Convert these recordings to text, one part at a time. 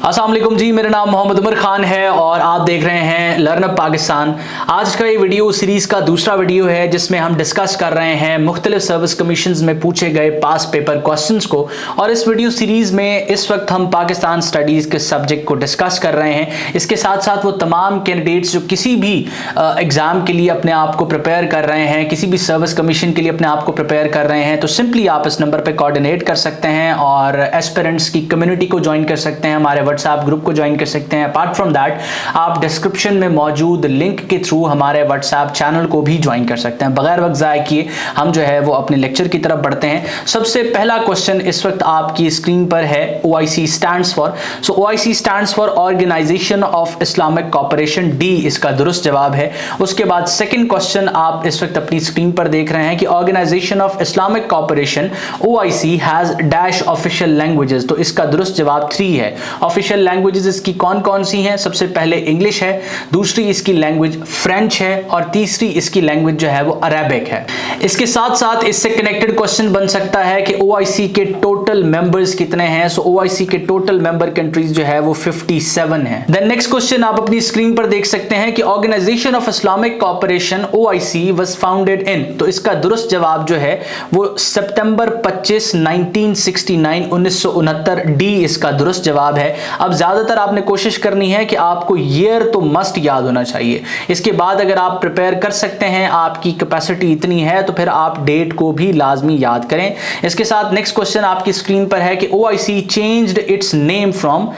अस्सलाम वालेकुम जी, मेरा नाम मोहम्मद उमर खान है और आप देख रहे हैं लर्न अप पाकिस्तान। आज का ये वीडियो सीरीज़ का दूसरा वीडियो है जिसमें हम डिस्कस कर रहे हैं मुख्तलिफ सर्विस कमीशंस में पूछे गए पास पेपर क्वेश्चंस को। और इस वीडियो सीरीज़ में इस वक्त हम पाकिस्तान स्टडीज़ के सब्जेक्ट को डिस्कस कर रहे हैं। इसके साथ साथ वो तमाम कैंडिडेट्स जो किसी भी एग्ज़ाम के लिए अपने आप को प्रिपेयर कर रहे हैं, किसी भी सर्विस कमीशन के लिए अपने आप को प्रिपेयर कर रहे हैं, तो सिंपली आप इस नंबर पर कोऑर्डिनेट कर सकते हैं और एस्पिरेंट्स की कम्युनिटी को ज्वाइन कर सकते हैं, हमारे व्हाट्सएप ग्रुप को ज्वाइन कर सकते हैं। अपार्ट फ्रॉम दैट आप डिस्क्रिप्शन में मौजूद लिंक के थ्रू हमारे व्हाट्सएप चैनल को भी ज्वाइन कर सकते हैं। बगैर वक्त ज़ाया किए हम जो है वो अपने लेक्चर की तरफ बढ़ते हैं। सबसे पहला क्वेश्चन इस वक्त आपकी स्क्रीन पर है। OIC stands for, so OIC stands for organisation of Islamic cooperation, D इसका दुरुस्त जवाब है। उसके बाद सेकंड क्वेश्चन आप इस वक्त अपनी स्क्रीन पर देख रहे हैं कि organisation of Islamic cooperation OIC has dash official languages, तो इसका दुरुस्त जवाब 3 है। ऑफिशियल लैंग्वेजेस इसकी कौन कौन सी हैं? सबसे पहले इंग्लिश है, दूसरी इसकी लैंग्वेज फ्रेंच है और तीसरी इसकी लैंग्वेज जो है वो अरेबिक है। इसके साथ साथ इससे कनेक्टेड क्वेश्चन बन सकता है कि OIC के टोटल मेंबर्स कितने हैं? सो OIC के टोटल मेंबर कंट्रीज जो है वो 57 है। देन नेक्स्ट क्वेश्चन आप अपनी स्क्रीन पर देख सकते हैं कि organisation of Islamic cooperation OIC was founded in, तो इसका दुरुस्त जवाब जो है वो सितंबर 25 1969 1969 डी इसका दुरुस्त जवाब है। अब ज्यादातर आपने कोशिश करनी है कि आपको ईयर तो मस्ट याद होना चाहिए। इसके बाद अगर आप प्रिपेयर कर सकते हैं, आपकी कैपेसिटी इतनी है, तो फिर आप डेट को भी लाजमी याद करें। इसके साथ नेक्स्ट क्वेश्चन आपकी स्क्रीन पर है कि OIC changed its name from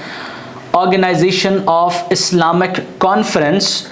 organisation of Islamic conference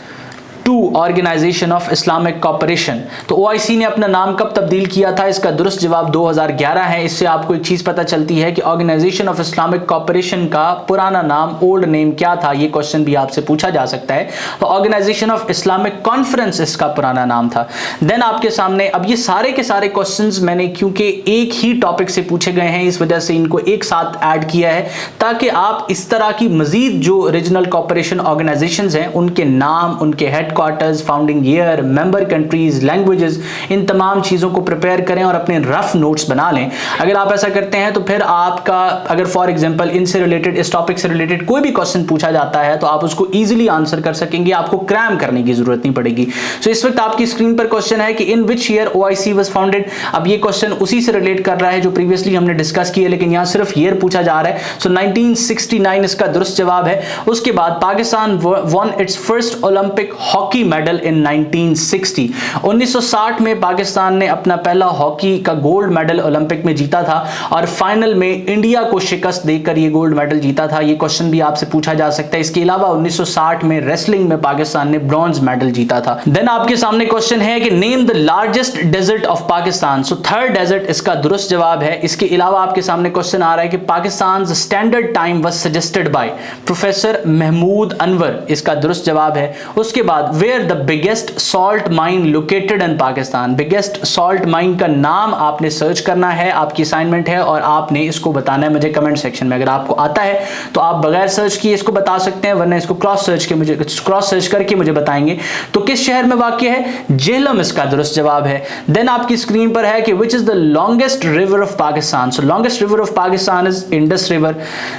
to organisation of Islamic cooperation, तो OIC ने अपना नाम कब तब्दील किया था? इसका दुरुस्त जवाब 2011 है। इससे आपको एक चीज पता चलती है कि ऑर्गेनाइजेशन ऑफ इस्लामिक कॉपरेशन का पुराना नाम, ओल्ड नेम क्या था? ये क्वेश्चन भी आपसे पूछा जा सकता है। तो ऑर्गेनाइजेशन ऑफ इस्लामिक कॉन्फ्रेंस इसका पुराना नाम था। देन आपके सामने अब ये सारे के सारे क्वेश्चंस मैंने क्योंकि एक ही टॉपिक से पूछे गए हैं, इस वजह से इनको एक साथ ऐड किया है ताकि आप इस तरह की मजीद जो रीजनल कॉपरेशन ऑर्गेनाइजेशंस हैं उनके नाम, उनके headquarters, founding year, member countries, languages, इन तमाम चीजों को प्रिपेयर करें और अपने रफ नोट्स बना लें। अगर आप ऐसा करते हैं तो फिर आपका, अगर फॉर एग्जांपल इनसे रिलेटेड, इस टॉपिक से रिलेटेड कोई भी क्वेश्चन पूछा जाता है तो आप उसको इजीली आंसर कर सकेंगे, आपको क्रैम करने की जरूरत नहीं पड़ेगी। सो इस वक्त आपकी स्क्रीन पर क्वेश्चन है कि in which year OIC was founded. अब ये क्वेश्चन उसी से रिलेट कर रहा है जो प्रीवियसली हमने डिस्कस किया, लेकिन यहां सिर्फ ईयर पूछा जा रहा है। सो 1969 इसका दुरुस्त जवाब है। उसके बाद Pakistan one it's first Olympic hockey medal in 1960, 1960 में पाकिस्तान ने अपना पहला हॉकी का गोल्ड मेडल ओलंपिक में जीता था और फाइनल में इंडिया को शिकस्त देकर ये गोल्ड मेडल जीता था। ये क्वेश्चन भी आपसे पूछा जा सकता है। इसके अलावा 1960 में रेसलिंग में पाकिस्तान ने ब्रॉन्ज मेडल जीता था। देन आपके सामने क्वेश्चन है कि name the largest desert of Pakistan, so Thar desert इसका दुरुस्त जवाब है। इसके अलावा आपके सामने क्वेश्चन आ रहा है कि Pakistan standard time was suggested by professor Mahmood Anwar, इसका दुरुस्त जवाब है। उसके बाद where the biggest salt mine located in Pakistan, biggest salt mine का नाम आपने सर्च करना है, आपकी असाइनमेंट है और आपने इसको बताना है मुझे कमेंट सेक्शन में। अगर आपको आता है तो आप बगैर सर्च किए इसको बता सकते हैं, वरना इसको क्रॉस सर्च करके मुझे बताएंगे। तो किस शहर में वाक़ है? जेहलम इसका दुरुस्त जवाब है। देन आपकी स्क्रीन पर है कि which is the longest river of Pakistan, so longest river of Pakistan is Indus river.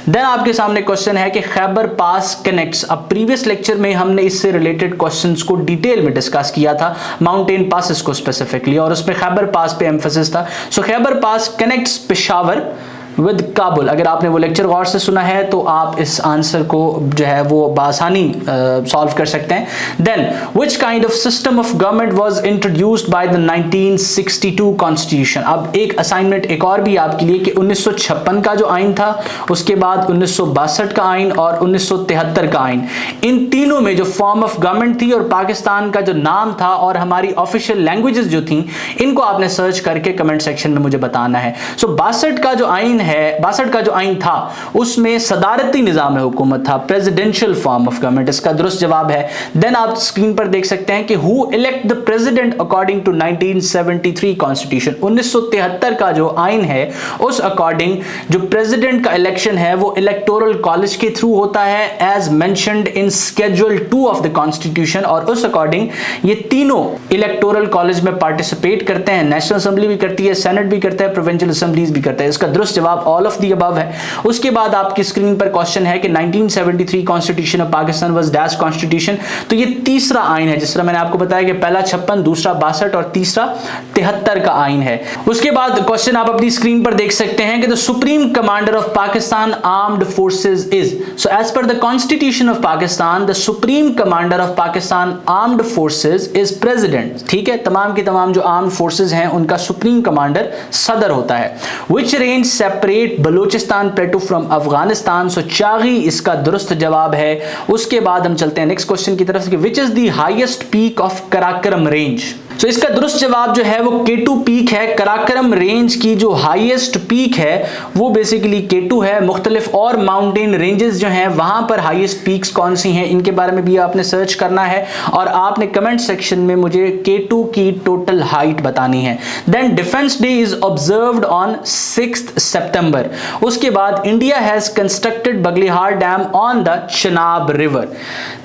Then आपके सामने क्वेश्चन है कि खैबर पास कनेक्ट्स, अब प्रीवियस लेक्चर में हमने इससे रिलेटेड क्वेश्चंस को डिटेल में डिस्कस किया था, माउंटेन पासेस को स्पेसिफिकली, और उसमें खैबर पास पे एम्फेसिस था। सो Khyber pass connects Peshawar with Kabul. अगर आपने वो लेक्चर गौर से सुना है तो आप इस आंसर को जो है वो बासानी सॉल्व कर सकते हैं। Then which kind of system of government was introduced by the 1962 constitution. अब एक असाइनमेंट एक और भी आपके लिए कि 1956 का जो आइन था, उसके बाद 1962 का आइन और 1973 का आइन, इन तीनों में जो फॉर्म ऑफ गवर्नमेंट थी और पाकिस्तान का जो नाम था और हमारी ऑफिशियल लैंग्वेजेस जो थी, इनको आपने सर्च करके कमेंट सेक्शन में मुझे बताना है। सो 62 का जो आइन है, 62 का जो आइन था उसमें सदारती निजाम हुकूमत था, प्रेसिडेंशियल फॉर्म ऑफ गवर्नमेंट, इसका दुरुस्त जवाब है। देन आप स्क्रीन पर देख सकते हैं कि who elect the president according to 1973 constitution, 1973 का जो आइन है उस अकॉर्डिंग जो प्रेसिडेंट का इलेक्शन है वो इलेक्टोरल कॉलेज के थ्रू होता है as mentioned in schedule 2 of the constitution, और उस अकॉर्डिंग ये तीनों इलेक्टोरल कॉलेज में पार्टिसिपेट करते हैं। नेशनल असेंबली भी करती है, सेनेट भी करता है, प्रोविंशियल असेंबलीज भी करता है। इसका दुरुस्त जवाब जवाब ऑल ऑफ द अबव है। उसके बाद आपकी स्क्रीन पर क्वेश्चन है कि 1973 constitution of Pakistan was dash constitution. तो ये तीसरा आइन है, जिस तरह मैंने आपको बताया कि पहला 56, दूसरा 62 और तीसरा 73 का आइन है। उसके बाद क्वेश्चन आप अपनी स्क्रीन पर देख सकते हैं कि the supreme commander of Pakistan armed forces is. So as per the constitution of Pakistan the supreme commander of Pakistan armed forces is president. ठीक है, तमाम की तमाम जो आर्म्ड फोर्सेज हैं उनका सुप्रीम कमांडर सदर होता है। Which range separate Balochistan plateau from Afghanistan. So Chagai इसका दुरुस्त जवाब है। उसके बाद हम चलते हैं नेक्स्ट क्वेश्चन की तरफ कि which is the highest peak of Karakoram range. तो इसका दुरुस्त जवाब जो है वो K2 पीक है। कराकरम रेंज की जो हाईएस्ट पीक है वो बेसिकली K2 है। मुख्तलिफ और माउंटेन रेंजेस जो हैं वहां पर हाईएस्ट पीक्स कौन सी हैं इनके बारे में भी आपने सर्च करना है और आपने कमेंट सेक्शन में मुझे K2 की टोटल हाइट बतानी है। Then defence day is observed on 6 September. उसके बाद India has constructed Baglihar dam on the Chenab river.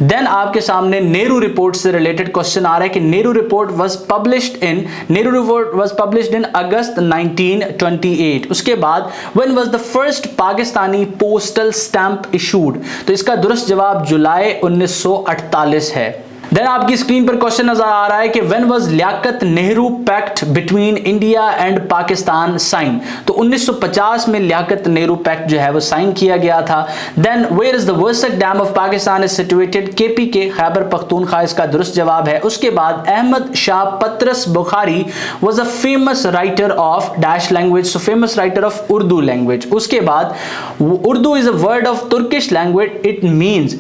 Then आपके सामने नेहरू रिपोर्ट से रिलेटेड क्वेश्चन आ रहा है कि Nehru report was published in August 1928। उसके बाद when was the first Pakistani postal stamp issued। तो इसका दुरुस्त जवाब जुलाई 1948 है। देन आपकी स्क्रीन पर क्वेश्चन नजर आ रहा है कि when was Liaquat Nehru pact between India and Pakistan sign. तो 1950 में लियाकत नेहरू पैक्ट जो है वो साइन किया गया था। Then where is the Warsak dam of Pakistan is situated. KP के खैबर पख्तूनख्वा इसका दुरुस्त जवाब है। उसके बाद Ahmed Shah Patras Bukhari was a famous writer of dash language. So famous writer of Urdu language. उसके बाद Urdu is a word of Turkish language,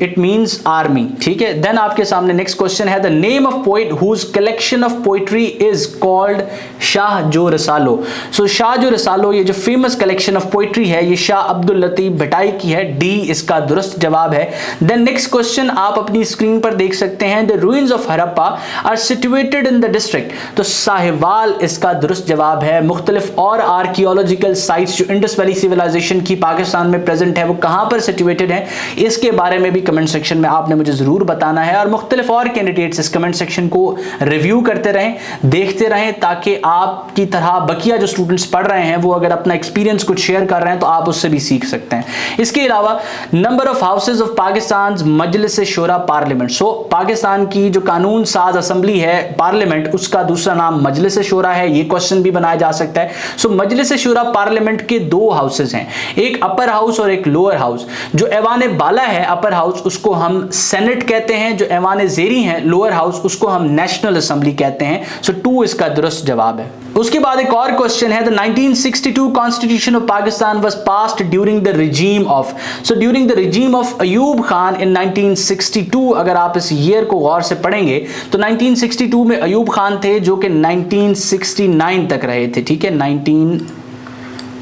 it means army. ठीक है, देन आपके सामने नेक्स्ट क्वेश्चन है the name of poet whose collection of poetry is called Shah Jo Risalo. सो शाह जो रसालो ये जो famous collection of poetry है ये शाह अब्दुल लतीफ भटाई की है। डी इसका दुरुस्त जवाब है। देन नेक्स्ट क्वेश्चन आप अपनी स्क्रीन पर देख सकते हैं the ruins of Harappa are situated in the district. तो साहिवाल इसका दुरुस्त जवाब है। मुख्तलिफ और आर्कियोलॉजिकल साइट्स जो इंडस वैली सिविलाइजेशन की पाकिस्तान में प्रेजेंट है वो कहां पर सिचुएटेड है इसके बारे में भी कमेंट सेक्शन में आपने मुझे जरूर बताना है। और मुख्तलिफ और कैंडिडेट्स इस कमेंट सेक्शन को रिव्यू करते रहें, देखते रहें, ताकि आपकी तरह बकिया जो स्टूडेंट्स पढ़ रहे हैं वो अगर अपना एक्सपीरियंस कुछ शेयर कर रहे हैं तो आप उससे भी सीख सकते हैं। इसके अलावा number of houses of Pakistan Majlis Shura parliament. So Pakistan की जो कानून साज असेंबली है पार्लियामेंट उसका दूसरा नाम मजलिस शोरा है। ये क्वेश्चन भी बनाया जा सकता है। सो मजलिस शोरा पार्लियामेंट के दो हाउसेज हैं, एक अपर हाउस और एक लोअर हाउस। जो ऐवान बाला है अपर हाउस उसको हम सेनेट कहते हैं, जो ऐवान ज़ेरी है लोअर हाउस उसको हम नेशनल असेंबली कहते हैं। सो 2 इसका दुरुस्त जवाब है। उसके बाद एक और क्वेश्चन है the 1962 constitution of Pakistan was passed during the regime of. So during the regime of Ayub Khan in 1962। अगर आप इस ईयर को गौर से पढ़ेंगे तो 1962 में अयूब खान थे जो कि 1969 तक रहे थे। ठीक है,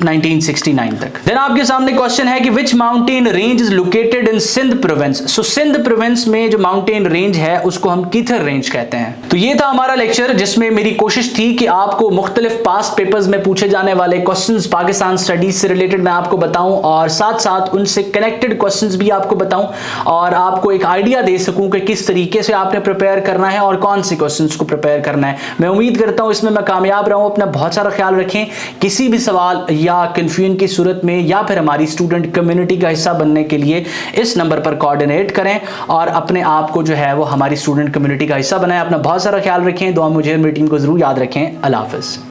1969 तक। देन आपके सामने क्वेश्चन है कि which mountain range is located in Sindh province. So Sindh province में जो माउंटेन रेंज है उसको हम कीथर रेंज कहते हैं। तो ये था हमारा लेक्चर जिसमें मेरी कोशिश थी कि आपको मुख्तलिफ पास्ट पेपर्स में पूछे जाने वाले क्वेश्चंस पाकिस्तान स्टडीज से रिलेटेड मैं आपको बताऊं और साथ साथ उनसे कनेक्टेड क्वेश्चंस भी आपको बताऊं और आपको एक आइडिया दे सकूं कि किस तरीके से आपने प्रिपेयर करना है और कौन से क्वेश्चंस को प्रिपेयर करना है। मैं उम्मीद करता हूं इसमें मैं कामयाब रहूं। अपना बहुत सारा ख्याल रखें। किसी भी सवाल या कंफ्यूजन की सूरत में या फिर हमारी स्टूडेंट कम्युनिटी का हिस्सा बनने के लिए इस नंबर पर कोऑर्डिनेट करें और अपने आप को जो है वो हमारी स्टूडेंट कम्युनिटी का हिस्सा बनाएं। अपना बहुत सारा ख्याल रखें। दुआ मुझे मेरी टीम को जरूर याद रखें। अल्लाह हाफिज़।